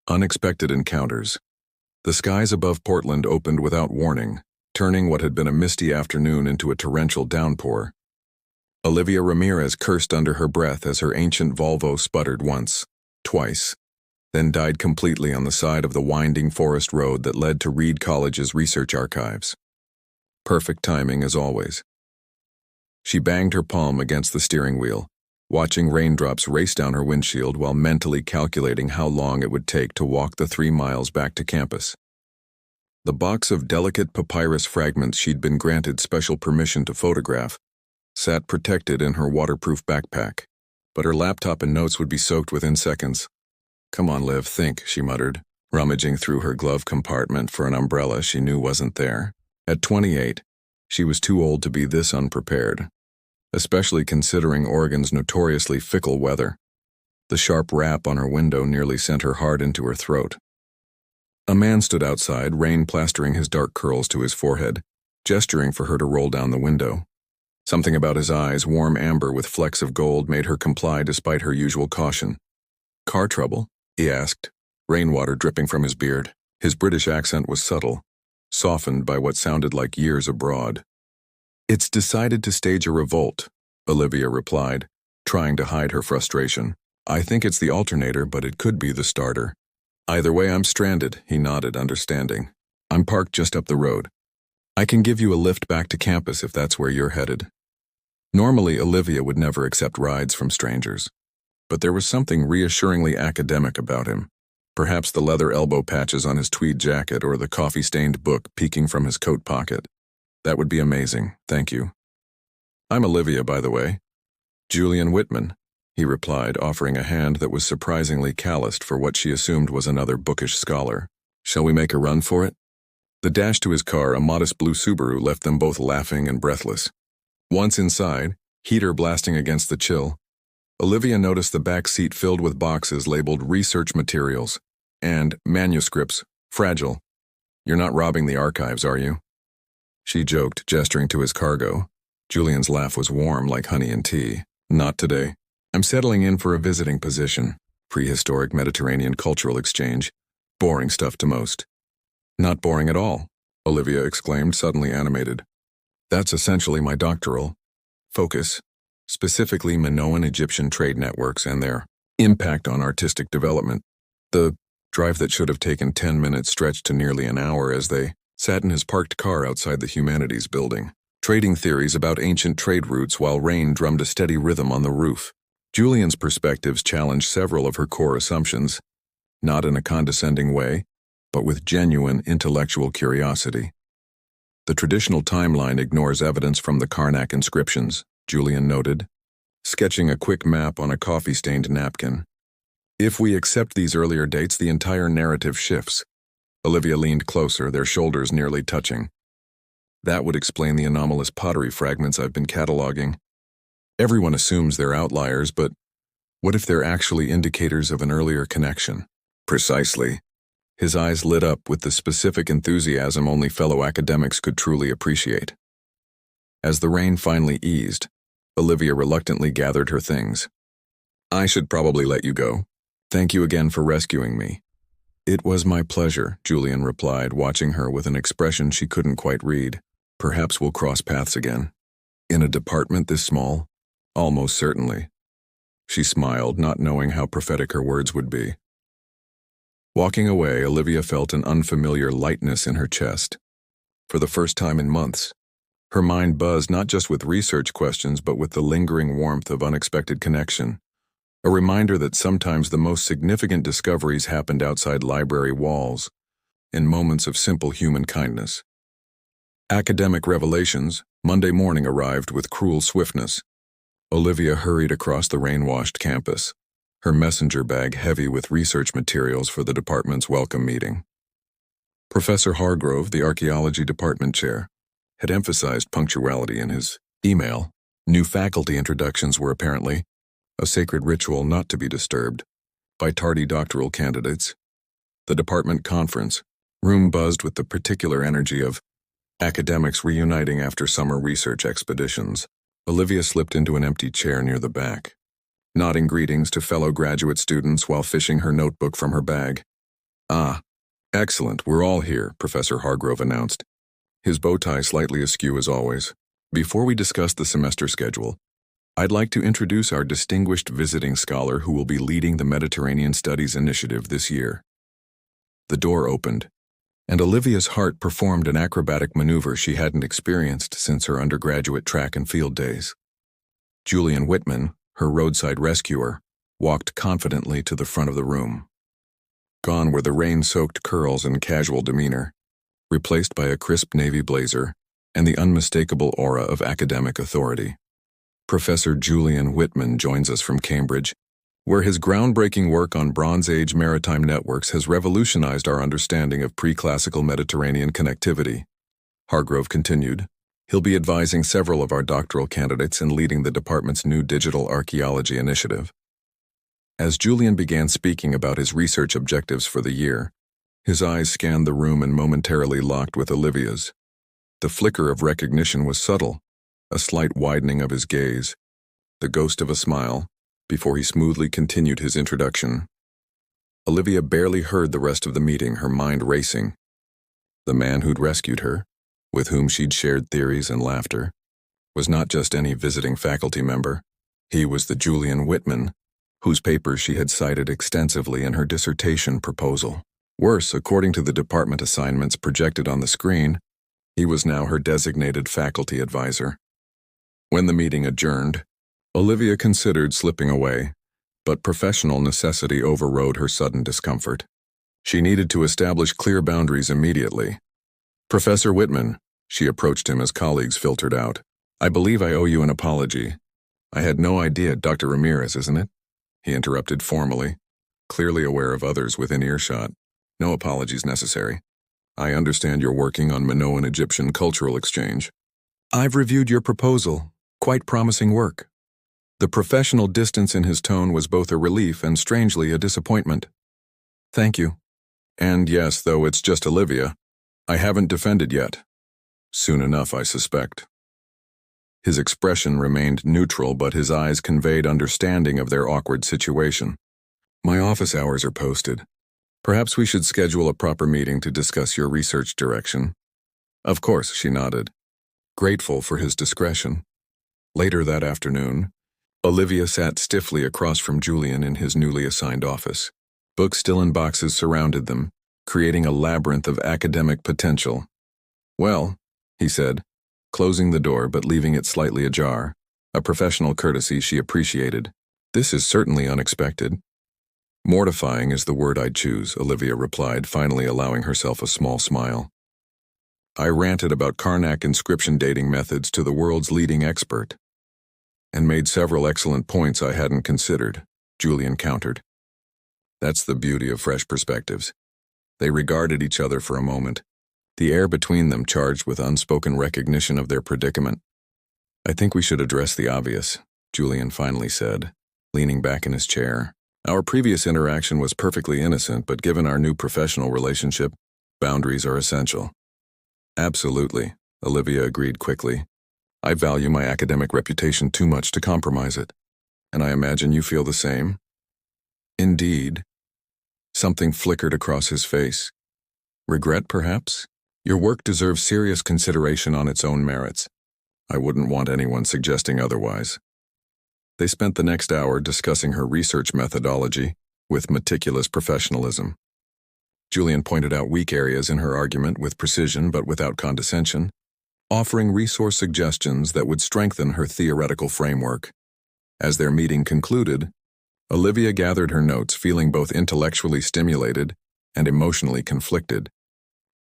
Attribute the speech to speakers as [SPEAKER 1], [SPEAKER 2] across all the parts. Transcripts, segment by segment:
[SPEAKER 1] Unexpected encounters. The skies above Portland opened without warning, turning what had been a misty afternoon into a torrential downpour. Olivia Ramirez cursed under her breath as her ancient Volvo sputtered once, twice, then died completely on the side of the winding forest road that led to Reed College's research archives. Perfect timing as always. She banged her palm against the steering wheel, watching raindrops race down her windshield while mentally calculating how long it would take to walk the 3 miles back to campus. The box of delicate papyrus fragments she'd been granted special permission to photograph sat protected in her waterproof backpack, but her laptop and notes would be soaked within seconds. "Come on, Liv, think," she muttered, rummaging through her glove compartment for an umbrella she knew wasn't there. At 28, she was too old to be this unprepared, especially considering Oregon's notoriously fickle weather. The sharp rap on her window nearly sent her heart into her throat. A man stood outside, rain plastering his dark curls to his forehead, gesturing for her to roll down the window. Something about his eyes, warm amber with flecks of gold, made her comply despite her usual caution. "Car trouble?" he asked, rainwater dripping from his beard. His British accent was subtle, softened by what sounded like years abroad. "It's decided to stage a revolt," Olivia replied, trying to hide her frustration. "I think it's the alternator, but it could be the starter. Either way, I'm stranded," he nodded, understanding. "I'm parked just up the road. I can give you a lift back to campus if that's where you're headed." Normally, Olivia would never accept rides from strangers, but there was something reassuringly academic about him. Perhaps the leather elbow patches on his tweed jacket or the coffee-stained book peeking from his coat pocket. "That would be amazing, thank you." "I'm Olivia, by the way." "Julian Whitman," he replied, offering a hand that was surprisingly calloused for what she assumed was another bookish scholar. "Shall we make a run for it?" The dash to his car, a modest blue Subaru, left them both laughing and breathless. Once inside, heater blasting against the chill, Olivia noticed the back seat filled with boxes labeled research materials and manuscripts, fragile. "You're not robbing the archives, are you?" She joked, gesturing to his cargo. Julian's laugh was warm like honey and tea. "Not today. I'm settling in for a visiting position. Prehistoric Mediterranean cultural exchange. Boring stuff to most." "Not boring at all," Olivia exclaimed, suddenly animated. "That's essentially my doctoral focus, specifically Minoan Egyptian trade networks and their impact on artistic development." The drive that should have taken 10 minutes stretched to nearly an hour as they sat in his parked car outside the Humanities building, trading theories about ancient trade routes while rain drummed a steady rhythm on the roof. Julian's perspectives challenged several of her core assumptions, not in a condescending way, but with genuine intellectual curiosity. "The traditional timeline ignores evidence from the Karnak inscriptions," Julian noted, sketching a quick map on a coffee-stained napkin. "If we accept these earlier dates, the entire narrative shifts." Olivia leaned closer, their shoulders nearly touching. "That would explain the anomalous pottery fragments I've been cataloging. Everyone assumes they're outliers, but what if they're actually indicators of an earlier connection?" "Precisely." His eyes lit up with the specific enthusiasm only fellow academics could truly appreciate. As the rain finally eased, Olivia reluctantly gathered her things. "I should probably let you go. Thank you again for rescuing me." "It was my pleasure," Julian replied, watching her with an expression she couldn't quite read. "Perhaps we'll cross paths again." "In a department this small?" "Almost certainly." She smiled, not knowing how prophetic her words would be. Walking away, Olivia felt an unfamiliar lightness in her chest. For the first time in months, her mind buzzed not just with research questions but with the lingering warmth of unexpected connection. A reminder that sometimes the most significant discoveries happened outside library walls, in moments of simple human kindness. Academic revelations, Monday morning arrived with cruel swiftness. Olivia hurried across the rain-washed campus, her messenger bag heavy with research materials for the department's welcome meeting. Professor Hargrove, the archaeology department chair, had emphasized punctuality in his email. New faculty introductions were apparently a sacred ritual not to be disturbed by tardy doctoral candidates. The department conference room buzzed with the particular energy of academics reuniting after summer research expeditions. Olivia slipped into an empty chair near the back, nodding greetings to fellow graduate students while fishing her notebook from her bag. Ah, excellent, we're all here, Professor Hargrove announced, his bow tie slightly askew as always. Before we discuss the semester schedule, I'd like to introduce our distinguished visiting scholar who will be leading the Mediterranean Studies Initiative this year. The door opened, and Olivia's heart performed an acrobatic maneuver she hadn't experienced since her undergraduate track and field days. Julian Whitman, her roadside rescuer, walked confidently to the front of the room. Gone were the rain-soaked curls and casual demeanor, replaced by a crisp navy blazer and the unmistakable aura of academic authority. Professor Julian Whitman joins us from Cambridge, where his groundbreaking work on Bronze Age maritime networks has revolutionized our understanding of pre-classical Mediterranean connectivity. Hargrove continued. He'll be advising several of our doctoral candidates and leading the department's new digital archaeology initiative. As Julian began speaking about his research objectives for the year, his eyes scanned the room and momentarily locked with Olivia's. The flicker of recognition was subtle, a slight widening of his gaze, the ghost of a smile, before he smoothly continued his introduction. Olivia barely heard the rest of the meeting, her mind racing. The man who'd rescued her, with whom she'd shared theories and laughter, was not just any visiting faculty member. He was the Julian Whitman, whose papers she had cited extensively in her dissertation proposal. Worse, according to the department assignments projected on the screen, he was now her designated faculty advisor. When the meeting adjourned, Olivia considered slipping away, but professional necessity overrode her sudden discomfort. She needed to establish clear boundaries immediately. Professor Whitman, she approached him as colleagues filtered out. I believe I owe you an apology. I had no idea, Dr. Ramirez, isn't it? He interrupted formally, clearly aware of others within earshot. No apologies necessary. I understand you're working on Minoan Egyptian cultural exchange. I've reviewed your proposal. Quite promising work. The professional distance in his tone was both a relief and strangely a disappointment. Thank you. And yes, though it's just Olivia, I haven't defended yet. Soon enough, I suspect. His expression remained neutral, but his eyes conveyed understanding of their awkward situation. My office hours are posted. Perhaps we should schedule a proper meeting to discuss your research direction. Of course, she nodded, grateful for his discretion. Later that afternoon, Olivia sat stiffly across from Julian in his newly assigned office. Books still in boxes surrounded them, creating a labyrinth of academic potential. Well, he said, closing the door but leaving it slightly ajar, a professional courtesy she appreciated. This is certainly unexpected. Mortifying is the word I'd choose, Olivia replied, finally allowing herself a small smile. I ranted about Karnak inscription dating methods to the world's leading expert, and made several excellent points I hadn't considered, Julian countered. That's the beauty of fresh perspectives. They regarded each other for a moment, the air between them charged with unspoken recognition of their predicament. I think we should address the obvious, Julian finally said, leaning back in his chair. Our previous interaction was perfectly innocent, but given our new professional relationship, boundaries are essential. Absolutely, Olivia agreed quickly. I value my academic reputation too much to compromise it, and I imagine you feel the same. Indeed. Something flickered across his face. Regret, perhaps? Your work deserves serious consideration on its own merits. I wouldn't want anyone suggesting otherwise. They spent the next hour discussing her research methodology with meticulous professionalism. Julian pointed out weak areas in her argument with precision but without condescension, offering resource suggestions that would strengthen her theoretical framework. As their meeting concluded, Olivia gathered her notes, feeling both intellectually stimulated and emotionally conflicted.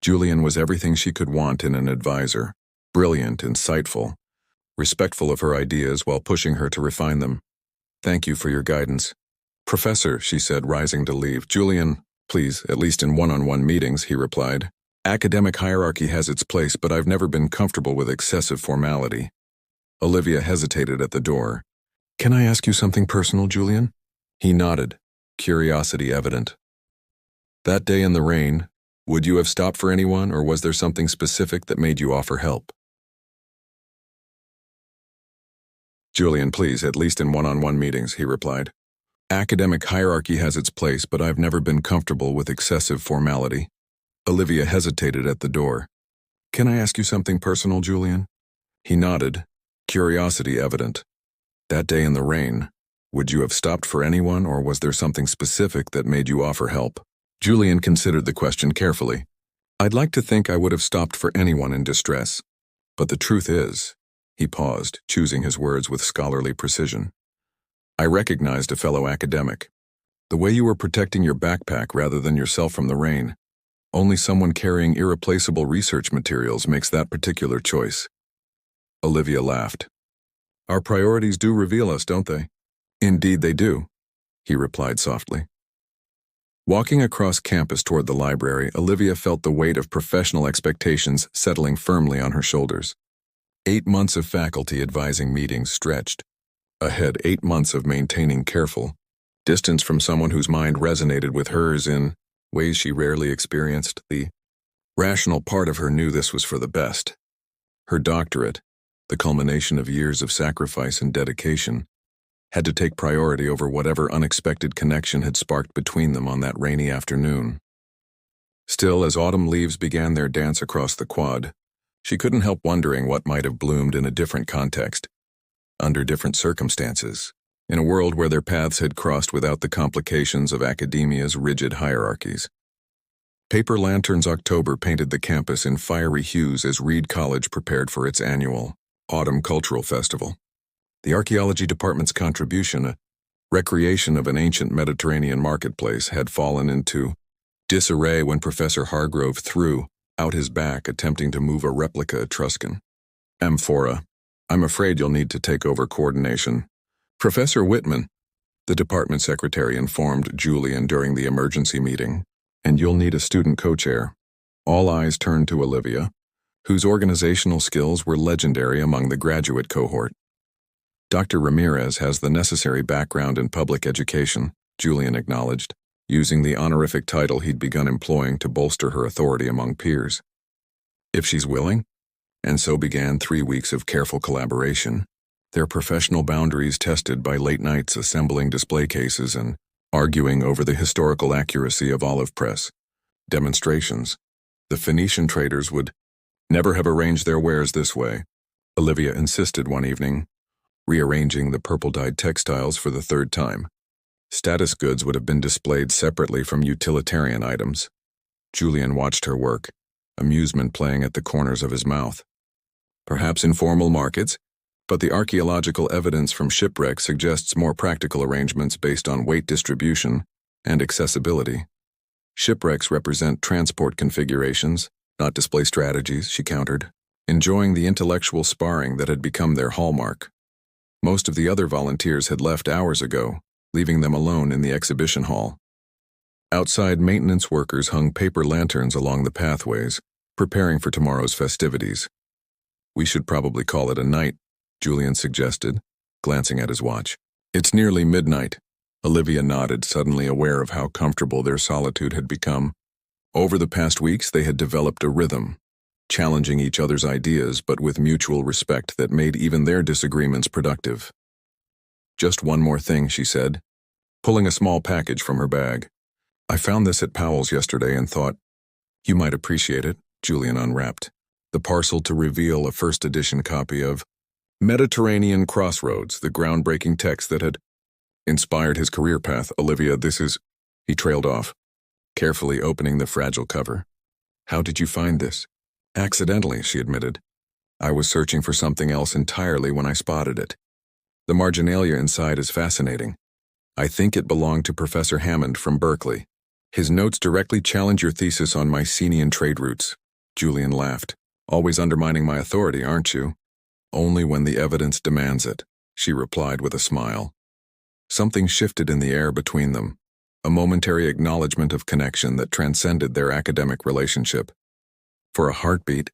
[SPEAKER 1] Julian was everything she could want in an advisor, brilliant, insightful, respectful of her ideas while pushing her to refine them. Thank you for your guidance. Professor, she said, rising to leave. Julian, please, at least in one-on-one meetings, he replied. Academic hierarchy has its place, but I've never been comfortable with excessive formality. Olivia hesitated at the door. Can I ask you something personal, Julian? He nodded, curiosity evident. That day in the rain, would you have stopped for anyone, or was there something specific that made you offer help? Julian, please, at least in one-on-one meetings, he replied. Academic hierarchy has its place, but I've never been comfortable with excessive formality. Olivia hesitated at the door. Can I ask you something personal, Julian? He nodded, curiosity evident. That day in the rain, would you have stopped for anyone, or was there something specific that made you offer help? Julian considered the question carefully. I'd like to think I would have stopped for anyone in distress. But the truth is, he paused, choosing his words with scholarly precision. I recognized a fellow academic. The way you were protecting your backpack rather than yourself from the rain. Only someone carrying irreplaceable research materials makes that particular choice. Olivia laughed. Our priorities do reveal us, don't they? Indeed they do, he replied softly. Walking across campus toward the library, Olivia felt the weight of professional expectations settling firmly on her shoulders. 8 months of faculty advising meetings stretched. Ahead, 8 months of maintaining careful distance from someone whose mind resonated with hers in ways she rarely experienced. The rational part of her knew this was for the best. Her doctorate, the culmination of years of sacrifice and dedication, had to take priority over whatever unexpected connection had sparked between them on that rainy afternoon. Still, as autumn leaves began their dance across the quad, she couldn't help wondering what might have bloomed in a different context, under different circumstances, in a world where their paths had crossed without the complications of academia's rigid hierarchies. Paper Lanterns October painted the campus in fiery hues as Reed College prepared for its annual Autumn Cultural Festival. The archaeology department's contribution, a recreation of an ancient Mediterranean marketplace, had fallen into disarray when Professor Hargrove threw out his back attempting to move a replica Etruscan amphora. I'm afraid you'll need to take over coordination. Professor Whitman, the department secretary, informed Julian during the emergency meeting, and you'll need a student co-chair. All eyes turned to Olivia, whose organizational skills were legendary among the graduate cohort. Dr. Ramirez has the necessary background in public education, Julian acknowledged, using the honorific title he'd begun employing to bolster her authority among peers. If she's willing, and so began 3 weeks of careful collaboration, their professional boundaries tested by late nights assembling display cases and arguing over the historical accuracy of olive press demonstrations. The Phoenician traders would never have arranged their wares this way, Olivia insisted one evening, rearranging the purple-dyed textiles for the 3rd time. Status goods would have been displayed separately from utilitarian items. Julian watched her work, amusement playing at the corners of his mouth. Perhaps informal markets, but the archaeological evidence from shipwrecks suggests more practical arrangements based on weight distribution and accessibility. Shipwrecks represent transport configurations, not display strategies, she countered, enjoying the intellectual sparring that had become their hallmark. Most of the other volunteers had left hours ago, leaving them alone in the exhibition hall. Outside, maintenance workers hung paper lanterns along the pathways, preparing for tomorrow's festivities. We should probably call it a night, Julian suggested, glancing at his watch. It's nearly midnight. Olivia nodded, suddenly aware of how comfortable their solitude had become. Over the past weeks, they had developed a rhythm, challenging each other's ideas but with mutual respect that made even their disagreements productive. Just one more thing, she said, pulling a small package from her bag. I found this at Powell's yesterday and thought, you might appreciate it. Julian unwrapped the parcel to reveal a first edition copy of Mediterranean Crossroads, the groundbreaking text that had inspired his career path. Olivia, this is... He trailed off, carefully opening the fragile cover. How did you find this? Accidentally, she admitted. I was searching for something else entirely when I spotted it. The marginalia inside is fascinating. I think it belonged to Professor Hammond from Berkeley. His notes directly challenge your thesis on Mycenaean trade routes. Julian laughed. Always undermining my authority, aren't you? Only when the evidence demands it, she replied with a smile. Something shifted in the air between them, a momentary acknowledgement of connection that transcended their academic relationship. For a heartbeat,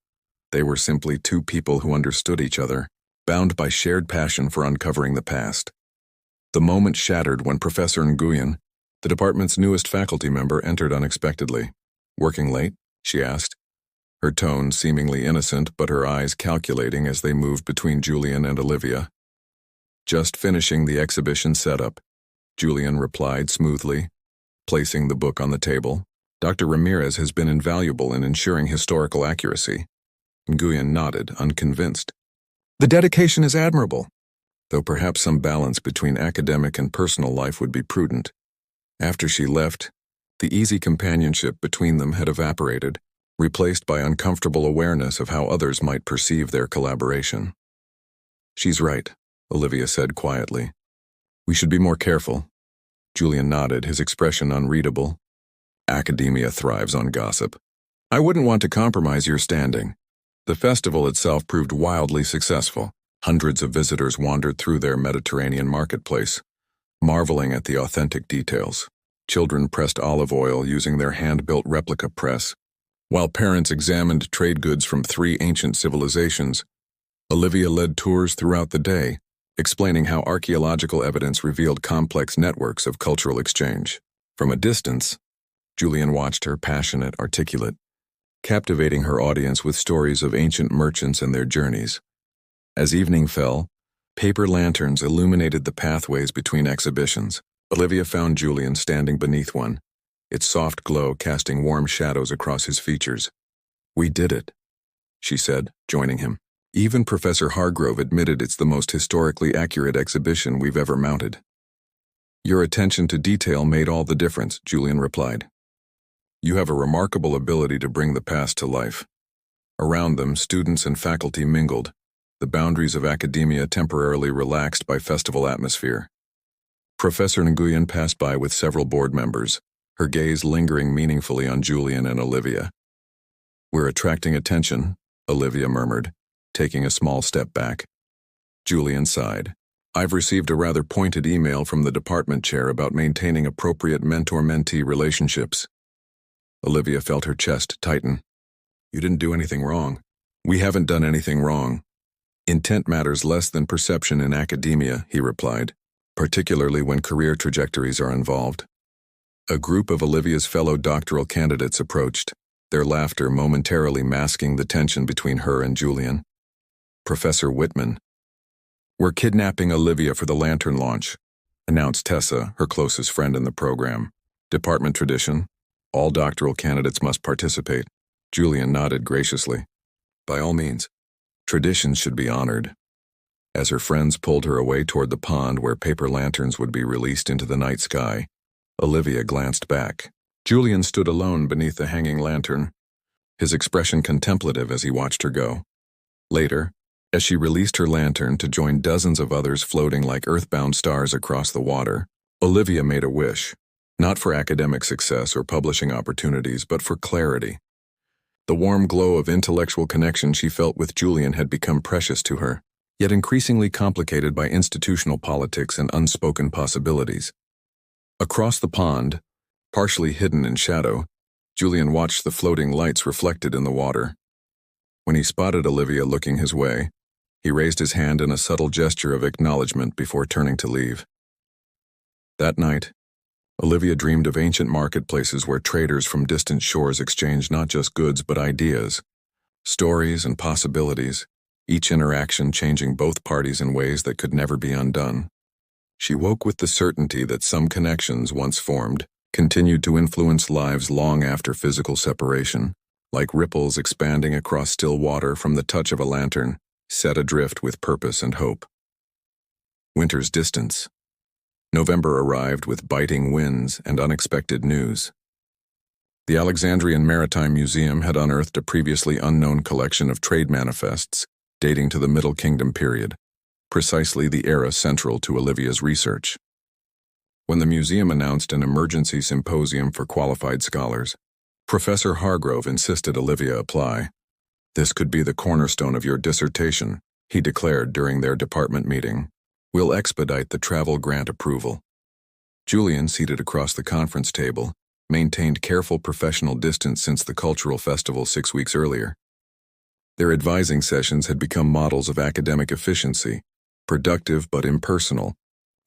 [SPEAKER 1] they were simply two people who understood each other, bound by shared passion for uncovering the past. The moment shattered when Professor Nguyen, the department's newest faculty member, entered unexpectedly. Working late? She asked, her tone seemingly innocent but her eyes calculating as they moved between Julian and Olivia. Just finishing the exhibition setup, Julian replied smoothly, placing the book on the table. Dr. Ramirez has been invaluable in ensuring historical accuracy. Nguyen nodded, unconvinced. The dedication is admirable, though perhaps some balance between academic and personal life would be prudent. After she left, the easy companionship between them had evaporated, replaced by uncomfortable awareness of how others might perceive their collaboration. She's right, Olivia said quietly. We should be more careful. Julian nodded, his expression unreadable. Academia thrives on gossip. I wouldn't want to compromise your standing. The festival itself proved wildly successful. Hundreds of visitors wandered through their Mediterranean marketplace, marveling at the authentic details. Children pressed olive oil using their hand-built replica press, while parents examined trade goods from 3 ancient civilizations. Olivia led tours throughout the day, explaining how archaeological evidence revealed complex networks of cultural exchange. From a distance, Julian watched her, passionate, articulate, captivating her audience with stories of ancient merchants and their journeys. As evening fell, paper lanterns illuminated the pathways between exhibitions. Olivia found Julian standing beneath one, its soft glow casting warm shadows across his features. We did it, she said, joining him. Even Professor Hargrove admitted it's the most historically accurate exhibition we've ever mounted. Your attention to detail made all the difference, Julian replied. You have a remarkable ability to bring the past to life. Around them, students and faculty mingled, the boundaries of academia temporarily relaxed by festival atmosphere. Professor Nguyen passed by with several board members, her gaze lingering meaningfully on Julian and Olivia. We're attracting attention, Olivia murmured, taking a small step back. Julian sighed. I've received a rather pointed email from the department chair about maintaining appropriate mentor-mentee relationships. Olivia felt her chest tighten. You didn't do anything wrong. We haven't done anything wrong. Intent matters less than perception in academia, he replied, particularly when career trajectories are involved. A group of Olivia's fellow doctoral candidates approached, their laughter momentarily masking the tension between her and Julian. Professor Whitman. We're kidnapping Olivia for the lantern launch, announced Tessa, her closest friend in the program. Department tradition. All doctoral candidates must participate. Julian nodded graciously. By all means. Traditions should be honored. As her friends pulled her away toward the pond where paper lanterns would be released into the night sky, Olivia glanced back. Julian stood alone beneath the hanging lantern, his expression contemplative as he watched her go. Later, as she released her lantern to join dozens of others floating like earthbound stars across the water, Olivia made a wish, not for academic success or publishing opportunities, but for clarity. The warm glow of intellectual connection she felt with Julian had become precious to her, yet increasingly complicated by institutional politics and unspoken possibilities. Across the pond, partially hidden in shadow, Julian watched the floating lights reflected in the water. When he spotted Olivia looking his way, he raised his hand in a subtle gesture of acknowledgement before turning to leave. That night, Olivia dreamed of ancient marketplaces where traders from distant shores exchanged not just goods but ideas, stories, and possibilities, each interaction changing both parties in ways that could never be undone. She woke with the certainty that some connections, once formed, continued to influence lives long after physical separation, like ripples expanding across still water from the touch of a lantern, set adrift with purpose and hope. Winter's distance. November arrived with biting winds and unexpected news. The Alexandrian Maritime Museum had unearthed a previously unknown collection of trade manifests dating to the Middle Kingdom period, precisely the era central to Olivia's research. When the museum announced an emergency symposium for qualified scholars, Professor Hargrove insisted Olivia apply. This could be the cornerstone of your dissertation, he declared during their department meeting. We'll expedite the travel grant approval. Julian, seated across the conference table, maintained careful professional distance since the cultural festival 6 weeks earlier. Their advising sessions had become models of academic efficiency, productive but impersonal,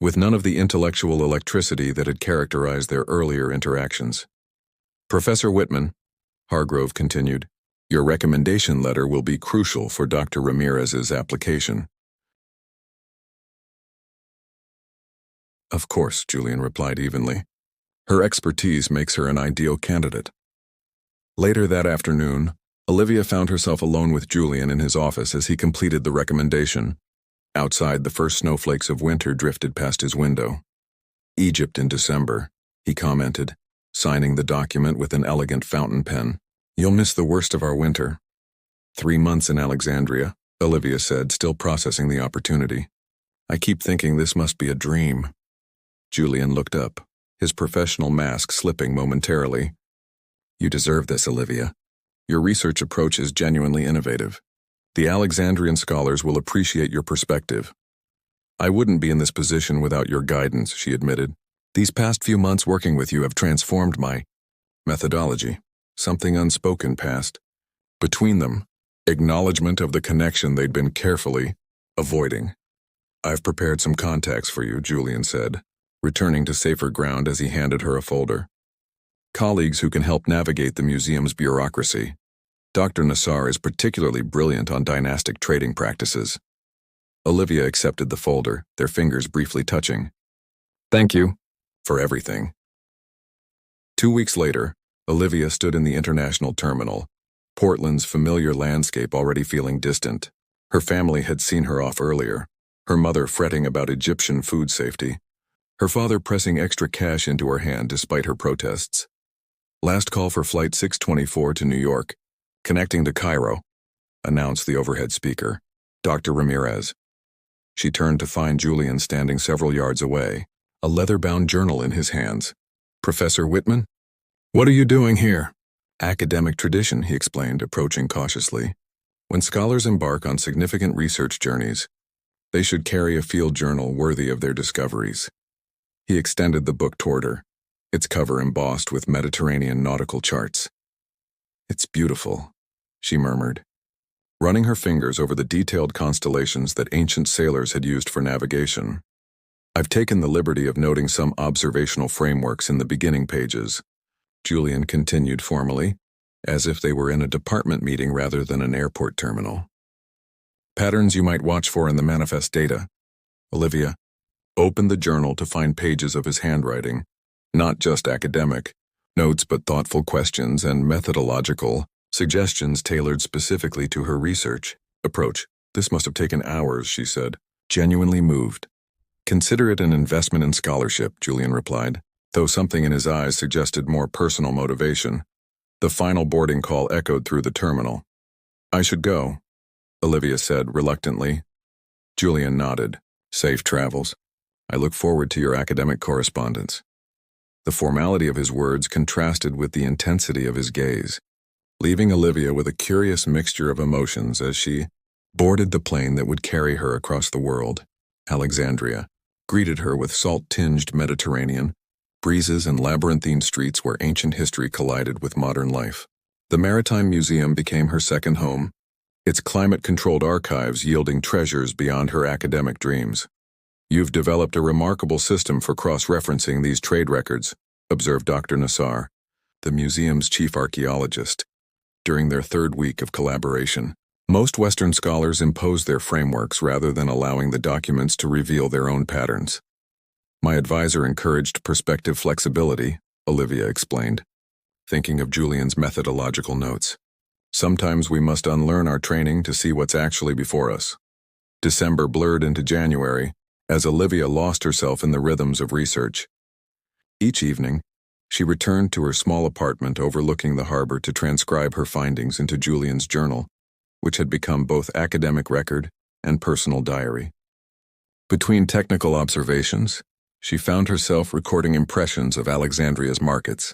[SPEAKER 1] with none of the intellectual electricity that had characterized their earlier interactions. Professor Whitman, Hargrove continued, your recommendation letter will be crucial for Dr. Ramirez's application. Of course, Julian replied evenly. Her expertise makes her an ideal candidate. Later that afternoon, Olivia found herself alone with Julian in his office as he completed the recommendation. Outside, the first snowflakes of winter drifted past his window. Egypt in December, he commented, signing the document with an elegant fountain pen. You'll miss the worst of our winter. 3 months in Alexandria, Olivia said, still processing the opportunity. I keep thinking this must be a dream. Julian looked up, his professional mask slipping momentarily. You deserve this, Olivia. Your research approach is genuinely innovative. The Alexandrian scholars will appreciate your perspective. I wouldn't be in this position without your guidance, she admitted. These past few months working with you have transformed my methodology. Something unspoken passed. Between them, acknowledgement of the connection they'd been carefully avoiding. I've prepared some contacts for you, Julian said, returning to safer ground as he handed her a folder. Colleagues who can help navigate the museum's bureaucracy. Dr. Nassar is particularly brilliant on dynastic trading practices. Olivia accepted the folder, their fingers briefly touching. Thank you for everything. 2 weeks later, Olivia stood in the international terminal, Portland's familiar landscape already feeling distant. Her family had seen her off earlier, her mother fretting about Egyptian food safety, her father pressing extra cash into her hand despite her protests. Last call for Flight 624 to New York, connecting to Cairo, announced the overhead speaker, Dr. Ramirez. She turned to find Julian standing several yards away, a leather-bound journal in his hands. Professor Whitman? What are you doing here? Academic tradition, he explained, approaching cautiously. When scholars embark on significant research journeys, they should carry a field journal worthy of their discoveries. He extended the book toward her, its cover embossed with Mediterranean nautical charts. It's beautiful, she murmured, running her fingers over the detailed constellations that ancient sailors had used for navigation. I've taken the liberty of noting some observational frameworks in the beginning pages, Julian continued formally, as if they were in a department meeting rather than an airport terminal. Patterns you might watch for in the manifest data. Olivia opened the journal to find pages of his handwriting, not just academic notes but thoughtful questions and methodological suggestions tailored specifically to her research approach. This must have taken hours, she said, genuinely moved. Consider it an investment in scholarship, Julian replied, though something in his eyes suggested more personal motivation. The final boarding call echoed through the terminal. I should go, Olivia said reluctantly. Julian nodded. Safe travels. I look forward to your academic correspondence. The formality of his words contrasted with the intensity of his gaze, leaving Olivia with a curious mixture of emotions as she boarded the plane that would carry her across the world. Alexandria greeted her with salt-tinged Mediterranean, breezes and labyrinthine streets where ancient history collided with modern life. The Maritime Museum became her second home, its climate-controlled archives yielding treasures beyond her academic dreams. You've developed a remarkable system for cross-referencing these trade records, observed Dr. Nassar, the museum's chief archaeologist, during their 3rd week of collaboration. Most Western scholars impose their frameworks rather than allowing the documents to reveal their own patterns. My advisor encouraged perspective flexibility, Olivia explained, thinking of Julian's methodological notes. Sometimes we must unlearn our training to see what's actually before us. December blurred into January, as Olivia lost herself in the rhythms of research. Each evening, she returned to her small apartment overlooking the harbor to transcribe her findings into Julian's journal, which had become both academic record and personal diary. Between technical observations, she found herself recording impressions of Alexandria's markets,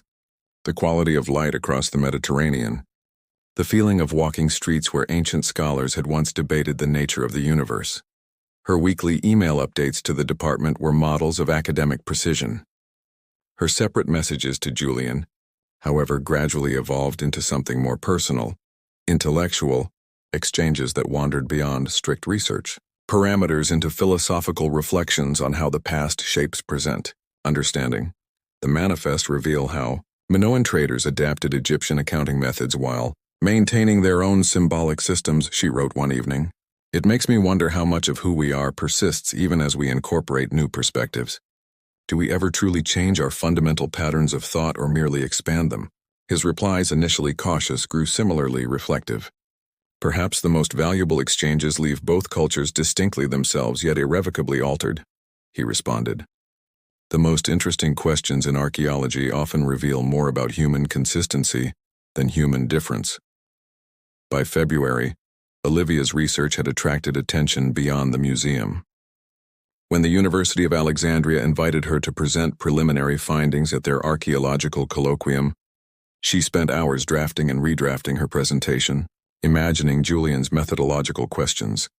[SPEAKER 1] the quality of light across the Mediterranean, the feeling of walking streets where ancient scholars had once debated the nature of the universe. Her weekly email updates to the department were models of academic precision. Her separate messages to Julian, however, gradually evolved into something more personal, intellectual, exchanges that wandered beyond strict research, parameters into philosophical reflections on how the past shapes present understanding. The manifest reveal how Minoan traders adapted Egyptian accounting methods while maintaining their own symbolic systems, she wrote one evening. It makes me wonder how much of who we are persists even as we incorporate new perspectives. Do we ever truly change our fundamental patterns of thought or merely expand them? His replies, initially cautious, grew similarly reflective. Perhaps the most valuable exchanges leave both cultures distinctly themselves yet irrevocably altered, he responded. The most interesting questions in archaeology often reveal more about human consistency than human difference. By February, Olivia's research had attracted attention beyond the museum. When the University of Alexandria invited her to present preliminary findings at their archaeological colloquium, she spent hours drafting and redrafting her presentation, imagining Julian's methodological questions,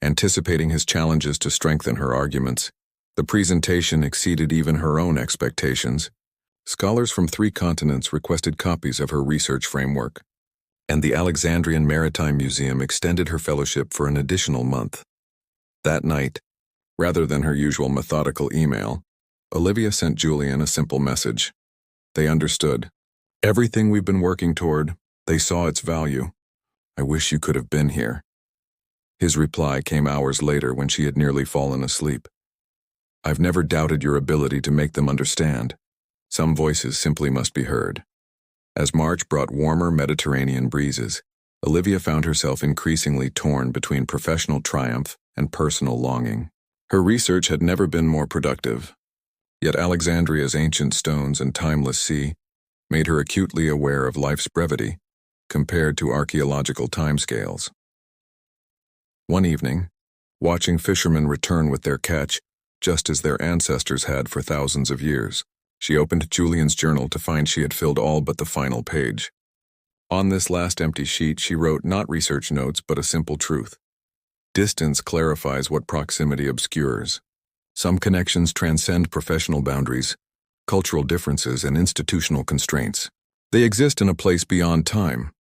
[SPEAKER 1] anticipating his challenges to strengthen her arguments. The presentation exceeded even her own expectations. Scholars from 3 continents requested copies of her research framework, and the Alexandrian Maritime Museum extended her fellowship for an additional month. That night, rather than her usual methodical email, Olivia sent Julian a simple message. They understood. Everything we've been working toward, they saw its value. I wish you could have been here. His reply came hours later when she had nearly fallen asleep. I've never doubted your ability to make them understand. Some voices simply must be heard. As March brought warmer Mediterranean breezes, Olivia found herself increasingly torn between professional triumph and personal longing. Her research had never been more productive, yet Alexandria's ancient stones and timeless sea made her acutely aware of life's brevity compared to archaeological timescales. One evening, watching fishermen return with their catch, just as their ancestors had for thousands of years, she opened Julian's journal to find she had filled all but the final page. On this last empty sheet, she wrote not research notes but a simple truth. Distance clarifies what proximity obscures. Some connections transcend professional boundaries, cultural differences, and institutional constraints. They exist in a place beyond time,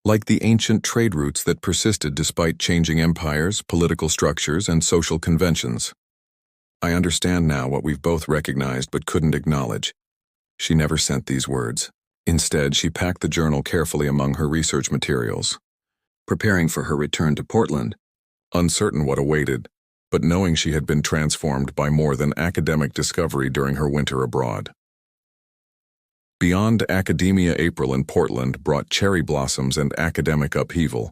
[SPEAKER 1] like the ancient trade routes that persisted despite changing empires, political structures, and social conventions. I understand now what we've both recognized but couldn't acknowledge. She never sent these words. Instead, she packed the journal carefully among her research materials. Preparing for her return to Portland, uncertain what awaited, but knowing she had been transformed by more than academic discovery during her winter abroad. Beyond academia, April in Portland brought cherry blossoms and academic upheaval.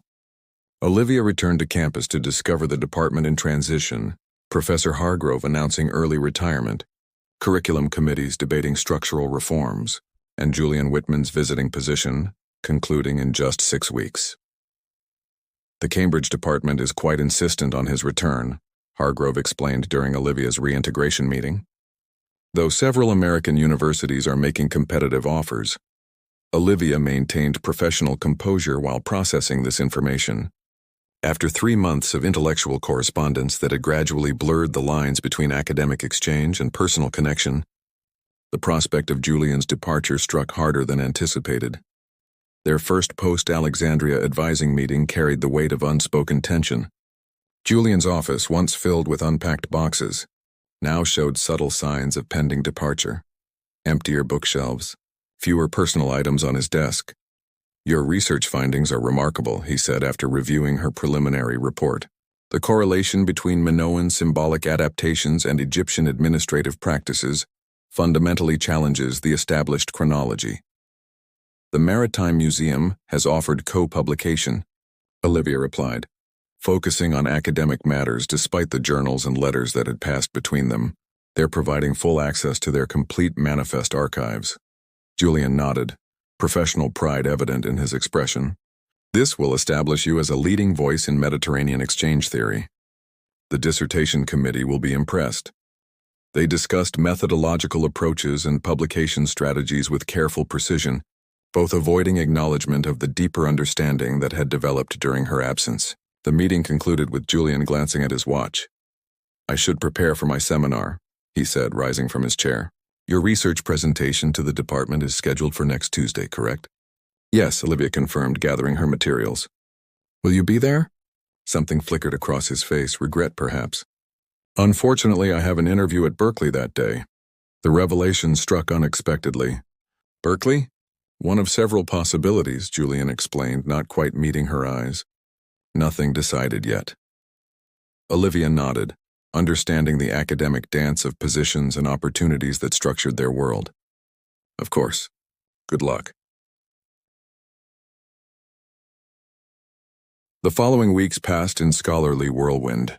[SPEAKER 1] Olivia returned to campus to discover the department in transition, Professor Hargrove announcing early retirement, curriculum committees debating structural reforms, and Julian Whitman's visiting position concluding in just 6 weeks. The Cambridge department is quite insistent on his return, Hargrove explained during Olivia's reintegration meeting. Though several American universities are making competitive offers, Olivia maintained professional composure while processing this information. After 3 months of intellectual correspondence that had gradually blurred the lines between academic exchange and personal connection, the prospect of Julian's departure struck harder than anticipated. Their first post-Alexandria advising meeting carried the weight of unspoken tension. Julian's office, once filled with unpacked boxes, now showed subtle signs of pending departure. Emptier bookshelves, fewer personal items on his desk. Your research findings are remarkable, he said after reviewing her preliminary report. The correlation between Minoan symbolic adaptations and Egyptian administrative practices fundamentally challenges the established chronology. The Maritime Museum has offered co-publication, Olivia replied, focusing on academic matters despite the journals and letters that had passed between them. They're providing full access to their complete manifest archives. Julian nodded, professional pride evident in his expression. This will establish you as a leading voice in Mediterranean exchange theory. The dissertation committee will be impressed. They discussed methodological approaches and publication strategies with careful precision, both avoiding acknowledgement of the deeper understanding that had developed during her absence. The meeting concluded with Julian glancing at his watch. I should prepare for my seminar, he said, rising from his chair. Your research presentation to the department is scheduled for next Tuesday, correct? Yes, Olivia confirmed, gathering her materials. Will you be there? Something flickered across his face, regret perhaps. Unfortunately, I have an interview at Berkeley that day. The revelation struck unexpectedly. Berkeley? One of several possibilities, Julian explained, not quite meeting her eyes. Nothing decided yet. Olivia nodded. understanding the academic dance of positions and opportunities that structured their world. Of course. Good luck. The following weeks passed in scholarly whirlwind.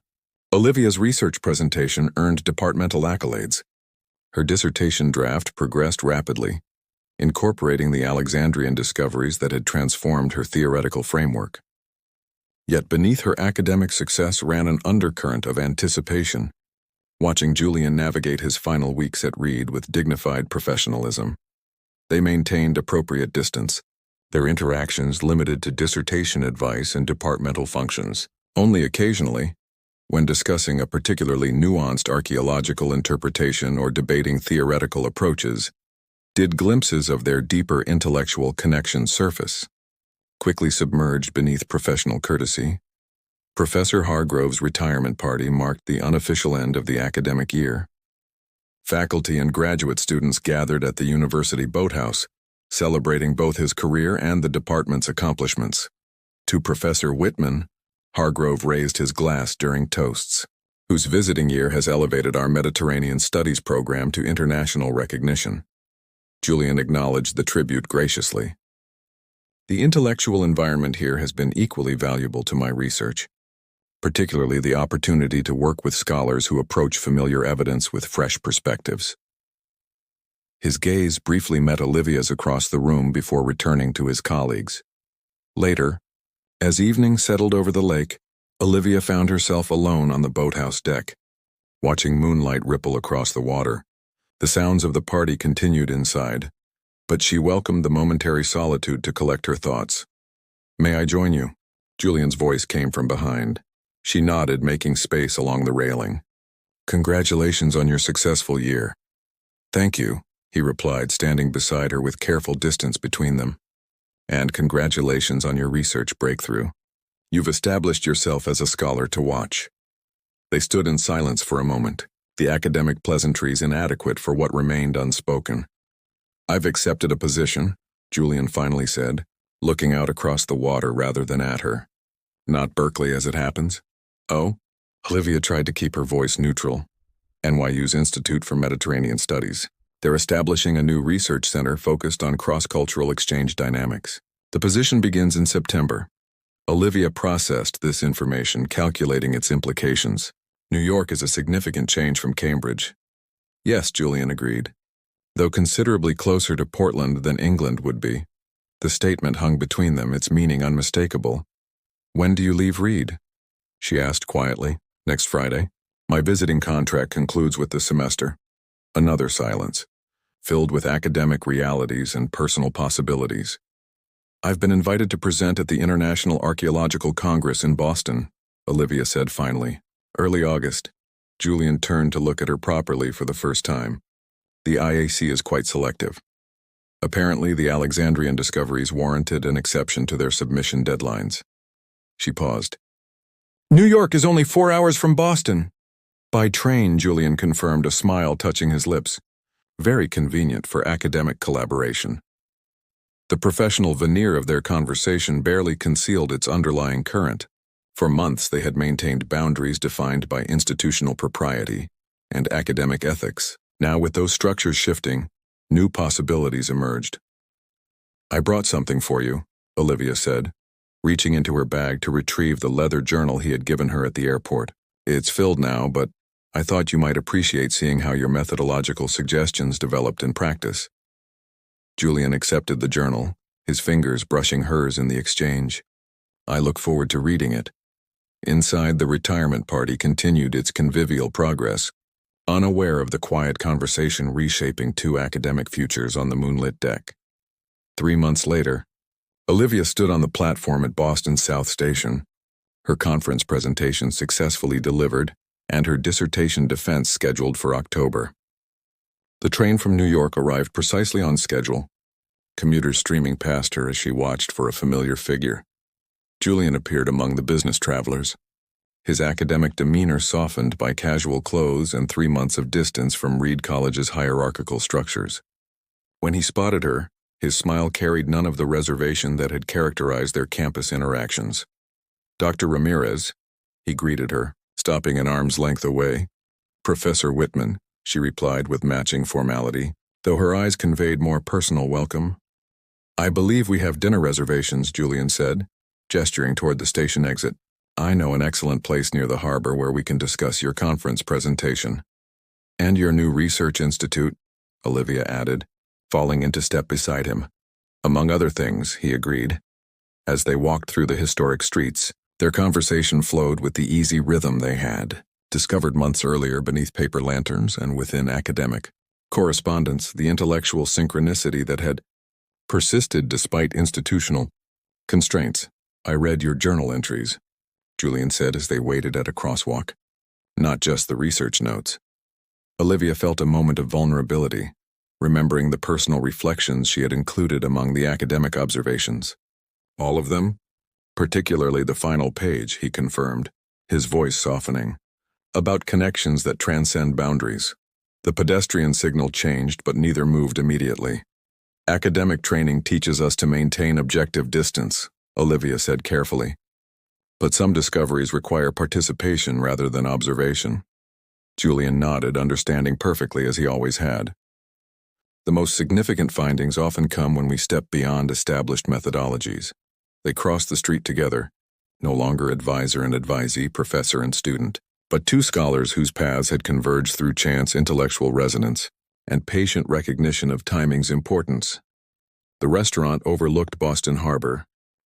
[SPEAKER 1] Olivia's research presentation earned departmental accolades. Her dissertation draft progressed rapidly, incorporating the Alexandrian discoveries that had transformed her theoretical framework. Yet beneath her academic success ran an undercurrent of anticipation, watching Julian navigate his final weeks at Reed with dignified professionalism. They maintained appropriate distance, their interactions limited to dissertation advice and departmental functions. Only occasionally, when discussing a particularly nuanced archaeological interpretation or debating theoretical approaches, did glimpses of their deeper intellectual connections surface. Quickly submerged beneath professional courtesy, Professor Hargrove's retirement party marked the unofficial end of the academic year. Faculty and graduate students gathered at the university boathouse, celebrating both his career and the department's accomplishments. To Professor Whitman, Hargrove raised his glass during toasts, whose visiting year has elevated our Mediterranean Studies program to international recognition. Julian acknowledged the tribute graciously. The intellectual environment here has been equally valuable to my research, particularly the opportunity to work with scholars who approach familiar evidence with fresh perspectives. His gaze briefly met Olivia's across the room before returning to his colleagues. Later, as evening settled over the lake, Olivia found herself alone on the boathouse deck, watching moonlight ripple across the water. The sounds of the party continued inside, but she welcomed the momentary solitude to collect her thoughts. "May I join you?" Julian's voice came from behind. She nodded, making space along the railing. "Congratulations on your successful year." "Thank you," he replied, standing beside her with careful distance between them. "And congratulations on your research breakthrough. You've established yourself as a scholar to watch." They stood in silence for a moment, the academic pleasantries inadequate for what remained unspoken. "I've accepted a position," Julian finally said, looking out across the water rather than at her. "Not Berkeley as it happens." "Oh?" Olivia tried to keep her voice neutral. "NYU's Institute for Mediterranean Studies. They're establishing a new research center focused on cross-cultural exchange dynamics. The position begins in September." Olivia processed this information, calculating its implications. New York is a significant change from Cambridge. "Yes," Julian agreed, though considerably closer to Portland than England would be. The statement hung between them, its meaning unmistakable. "When do you leave Reed?" she asked quietly. "Next Friday. My visiting contract concludes with the semester." Another silence, filled with academic realities and personal possibilities. "I've been invited to present at the International Archaeological Congress in Boston," Olivia said finally. "Early August." Julian turned to look at her properly for the first time. "The IAC is quite selective. Apparently, the Alexandrian discoveries warranted an exception to their submission deadlines." She paused. "New York is only 4 hours from Boston." "By train," Julian confirmed, a smile touching his lips. Very convenient for academic collaboration. The professional veneer of their conversation barely concealed its underlying current. For months they had maintained boundaries defined by institutional propriety and academic ethics. Now, with those structures shifting, new possibilities emerged. "I brought something for you," Olivia said, reaching into her bag to retrieve the leather journal he had given her at the airport. "It's filled now, but I thought you might appreciate seeing how your methodological suggestions developed in practice." Julian accepted the journal, his fingers brushing hers in the exchange. "I look forward to reading it." Inside, the retirement party continued its convivial progress, unaware of the quiet conversation reshaping two academic futures on the moonlit deck. 3 months later, Olivia stood on the platform at Boston's South Station, her conference presentation successfully delivered and her dissertation defense scheduled for October. The train from New York arrived precisely on schedule, commuters streaming past her as she watched for a familiar figure. Julian appeared among the business travelers, his academic demeanor softened by casual clothes and 3 months of distance from Reed College's hierarchical structures. When he spotted her, his smile carried none of the reservation that had characterized their campus interactions. "Dr. Ramirez," he greeted her, Stopping an arm's length away. Professor Whitman, she replied with matching formality, though her eyes conveyed more personal welcome. I believe we have dinner reservations, Julian said, gesturing toward the station exit. I know an excellent place near the harbor where we can discuss your conference presentation. And your new research institute, Olivia added, falling into step beside him. Among other things, he agreed. As they walked through the historic streets, their conversation flowed with the easy rhythm they had, discovered months earlier beneath paper lanterns and within academic correspondence, the intellectual synchronicity that had persisted despite institutional constraints. I read your journal entries, Julian said as they waited at a crosswalk. Not just the research notes. Olivia felt a moment of vulnerability, remembering the personal reflections she had included among the academic observations. All of them? Particularly the final page, he confirmed, his voice softening. About connections that transcend boundaries. The pedestrian signal changed, but neither moved immediately. Academic training teaches us to maintain objective distance, Olivia said carefully. But some discoveries require participation rather than observation. Julian nodded, understanding perfectly as he always had. The most significant findings often come when we step beyond established methodologies. They cross the street together, no longer advisor and advisee, professor and student, but two scholars whose paths had converged through chance intellectual resonance and patient recognition of timing's importance. The restaurant overlooked Boston Harbor,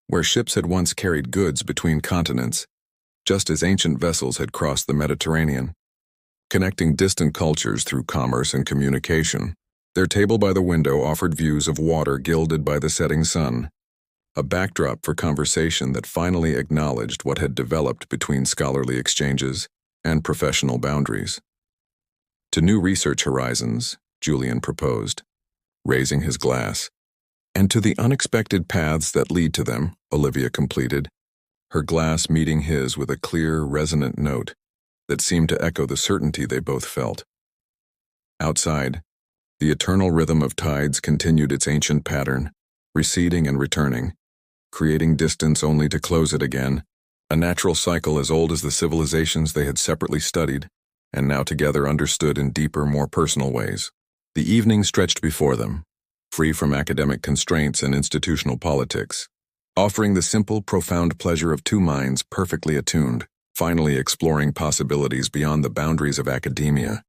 [SPEAKER 1] where ships had once carried goods between continents, just as ancient vessels had crossed the Mediterranean, connecting distant cultures through commerce and communication. Their table by the window offered views of water gilded by the setting sun, a backdrop for conversation that finally acknowledged what had developed between scholarly exchanges and professional boundaries. To new research horizons, Julian proposed, raising his glass. And to the unexpected paths that lead to them, Olivia completed, her glass meeting his with a clear, resonant note that seemed to echo the certainty they both felt. Outside, the eternal rhythm of tides continued its ancient pattern, receding and returning, creating distance only to close it again, a natural cycle as old as the civilizations they had separately studied, and now together understood in deeper, more personal ways. The evening stretched before them, free from academic constraints and institutional politics, offering the simple, profound pleasure of two minds perfectly attuned, finally exploring possibilities beyond the boundaries of academia.